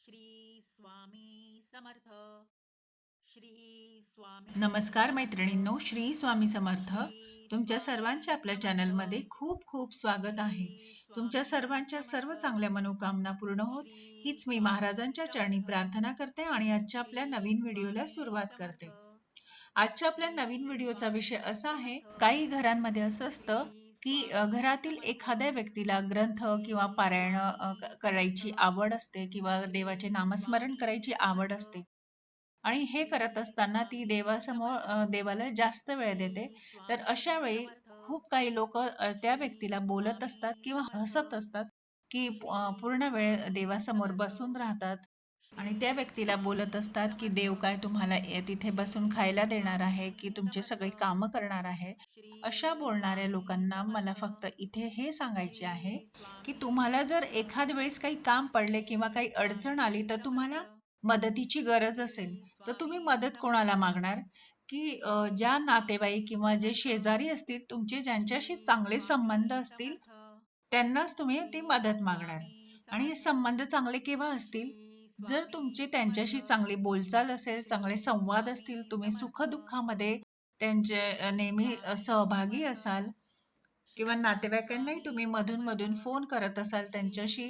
श्री स्वामी समर्थ. श्री स्वामी नमस्कार मैत्रिणींनो, श्री स्वामी समर्थ. तुमच्या सर्वांचे आपल्या चॅनलमध्ये खूप खूप स्वागत आहे. तुमच्या सर्वांच्या सर्व चांगल्या मनोकामना पूर्ण होत हीच मी महाराजांच्या चरणी प्रार्थना करते आणि आजच्या आपल्या नवीन व्हिडिओला सुरुवात करते. आजच्या आपल्या नवीन व्हिडिओचा विषय असा आहे, काही घरांमध्ये असं असतं की घरातील एखाद्या व्यक्तीला ग्रंथ किंवा पारायण करायची आवड असते किंवा देवाचे नामस्मरण करायची आवड असते आणि हे करत असताना ती देवासमोर देवाला जास्त वेळ देते. तर अशा वेळी खूप काही लोक त्या व्यक्तीला बोलत असतात किंवा हसत असतात की पूर्ण वेळ देवासमोर बसून राहतात आणि त्या व्यक्तीला बोलत असतात की देव काय तुम्हाला तिथे बसून खायला देणार आहे की तुमचे सगळे कामं करणार आहे. अशा बोलणाऱ्या लोकांना मला फक्त इथे हे सांगायचे आहे की तुम्हाला जर एखाद वेळेस काही काम पडले किंवा काही अडचण आली तर तुम्हाला मदतीची गरज असेल तर तुम्ही मदत कोणाला मागणार? की ज्या नातेवाईक किंवा जे शेजारी असतील तुमचे, ज्यांच्याशी चांगले संबंध असतील, त्यांनाच तुम्ही ती मदत मागणार. आणि हे संबंध चांगले केव्हा असतील? जर तुमची त्यांच्याशी चांगली बोलचाल असेल, चांगले संवाद असतील, तुम्ही सुखदुःखामध्ये त्यांचे नेहमी सहभागी असाल किंवा नातेवाईकांनाही तुम्ही मधून मधून फोन करत असाल त्यांच्याशी,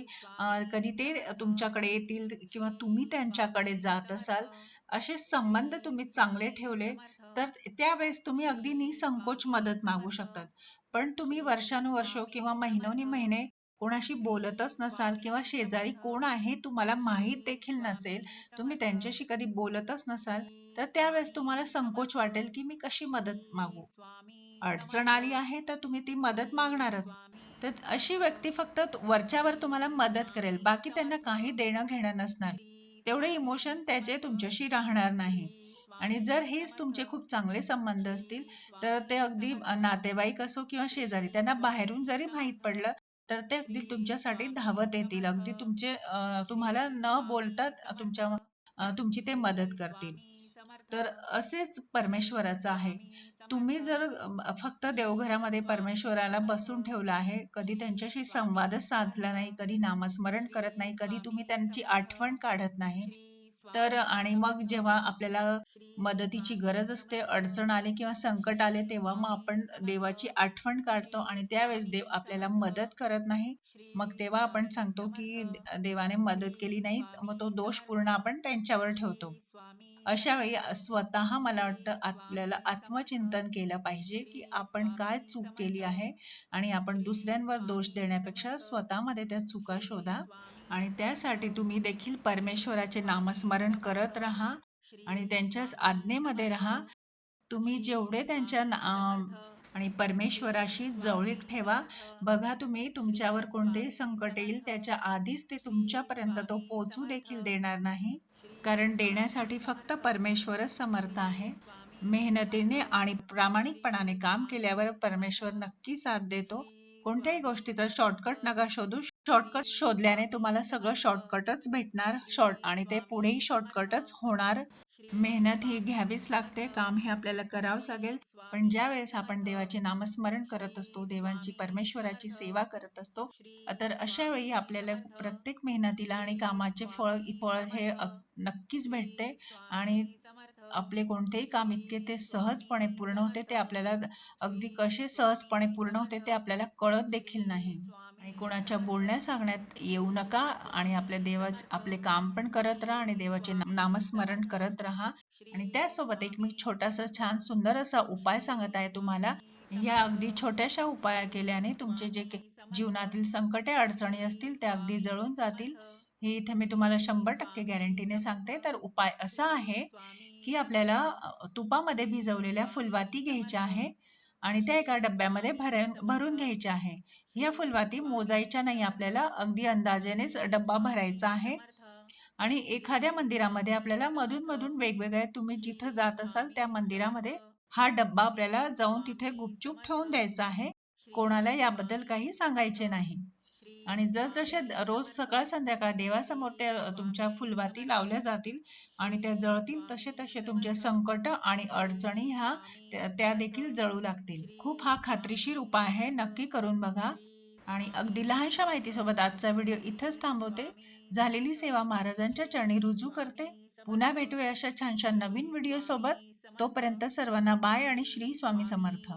कधी ते तुमच्याकडे येतील किंवा तुम्ही त्यांच्याकडे जात असाल, असे संबंध तुम्ही चांगले ठेवले तर त्यावेळेस तुम्ही अगदी निसंकोच मदत मागू शकतात. पण तुम्ही वर्षानुवर्ष किंवा महिनोनी महिने कोणाशी बोलतच नसाल किंवा शेजारी कोण आहे तुम्हाला माहीत देखील नसेल, तुम्ही त्यांच्याशी कधी बोलतच नसाल, तर त्यावेळेस तुम्हाला संकोच वाटेल की मी कशी मदत मागू. अडचण आली आहे तर तुम्ही ती मदत मागणारच. तर अशी व्यक्ती फक्त वरच्यावर तुम्हाला मदत करेल, बाकी त्यांना काही देणं घेणं नसणार. तेवढे इमोशन त्याचे तुमच्याशी राहणार नाही. आणि जर हेच तुमचे खूप चांगले संबंध असतील तर ते अगदी नातेवाईक असो किंवा शेजारी, त्यांना बाहेरून जरी माहीत पडलं तर ते अगदी तुमच्यासाठी धावत येतील, अगदी तुम्हाला न बोलता तुमची ते मदत करतील. तर असेच परमेश्वराचं आहे. तुम्ही जर फक्त देवघरामध्ये परमेश्वराला बसून ठेवलं आहे, कधी त्यांच्याशी संवादच साधला नाही, कधी नामस्मरण करत नाही, कधी तुम्ही त्यांची आठवण काढत नाही, तर आणि मग जेव्हा आपल्याला मदतीची गरज असते, अडचण आली किंवा संकट आले, तेव्हा मग आपण देवाची आठवण काढतो आणि त्यावेळेस देव आपल्याला मदत करत नाही. मग तेव्हा आपण सांगतो की देवाने मदत केली नाही, मग तो दोष पूर्ण आपण त्यांच्यावर ठेवतो. अशा वेळी स्वतः मला वाटतं आपल्याला आत्मचिंतन केलं पाहिजे की आपण काय चूक केली आहे आणि आपण दुसऱ्यांवर दोष देण्यापेक्षा स्वतःमध्ये त्या चुका शोधा आणि त्यासाठी तुम्ही देखील परमेश्वराचे नामस्मरण करत राहा आणि त्यांच्याच आज्ञेमध्ये राहा. तुम्ही जेवढे आणि परमेश्वराशी जवळीक ठेवा. बघा, तुम्ही तुमच्यावर कोणतेही संकट येईल त्याच्या आधीच ते तुमच्यापर्यंत तो पोहोचू देखील देणार नाही, कारण देण्यासाठी फक्त परमेश्वरच समर्थ आहे. मेहनतीने आणि प्रामाणिकपणाने काम केल्यावर परमेश्वर नक्की साथ देतो. कोणत्याही गोष्टीचा शॉर्टकट नका शोधू. शॉर्टकट शोधल्याने तुम्हाला सगळं शॉर्टकटच भेटणार, आणि ते पुढेही शॉर्टकटच होणार. मेहनत ही घ्यावीच लागते, काम हे आपल्याला करावंच लागेल. पण ज्या वेळेस आपण देवाचे नामस्मरण करत असतो, देवांची परमेश्वराची सेवा करत असतो, तर अशा वेळी आपल्याला प्रत्येक मेहनतीला आणि कामाचे फळ हे नक्कीच भेटते आणि आपले कोणतेही काम इतके ते सहजपणे पूर्ण होते, ते आपल्याला अगदी कसे सहजपणे पूर्ण होते ते आपल्याला कळत देखील नाही. आणि कोणाच्या बोलण्या सांगण्यात येऊ नका आणि आपले काम पण करत राहा आणि देवाचे नामस्मरण करत राहा. आणि त्यासोबत एक मी छोटासा छान सुंदर असा उपाय सांगत आहे तुम्हाला. या अगदी छोट्याशा उपाया केल्याने तुमचे जे जीवनातील संकटे अडचणी असतील त्या अगदी जळून जातील. हे इथे मी तुम्हाला 100% गॅरंटीने सांगते. तर उपाय असा आहे की आपल्याला तुपामध्ये भिजवलेल्या फुलवाती घ्यायच्या आहे आणि त्या एका डब्यामध्ये भरून घ्यायच्या आहे. ह्या फुलवाती मोजायच्या नाही, आपल्याला अगदी अंदाजेनेच डब्बा भरायचा आहे. आणि एखाद्या मंदिरामध्ये आपल्याला मधून मधून वेगवेगळ्या, तुम्ही जिथं जात असाल त्या मंदिरामध्ये हा डब्बा आपल्याला जाऊन तिथे गुपचूप ठेवून द्यायचा आहे. कोणाला याबद्दल काही सांगायचे नाही. आणि जसजसे रोज सकाळ संध्याकाळ देवासमोर त्या तुमच्या फुलवाती लावल्या जातील आणि त्या जळतील, तसे तसे तुमचे संकट आणि अडचणी त्या देखील जळू लागतील. खूप हा खात्रीशीर उपाय आहे, नक्की करून बघा. आणि अगदी लहानशा माहितीसोबत आजचा व्हिडिओ इथंच थांबवते. झालेली सेवा महाराजांच्या चरणी रुजू करते. पुन्हा भेटूया अशा छानशा नवीन व्हिडिओ सोबत. तोपर्यंत सर्वांना बाय आणि श्री स्वामी समर्थ.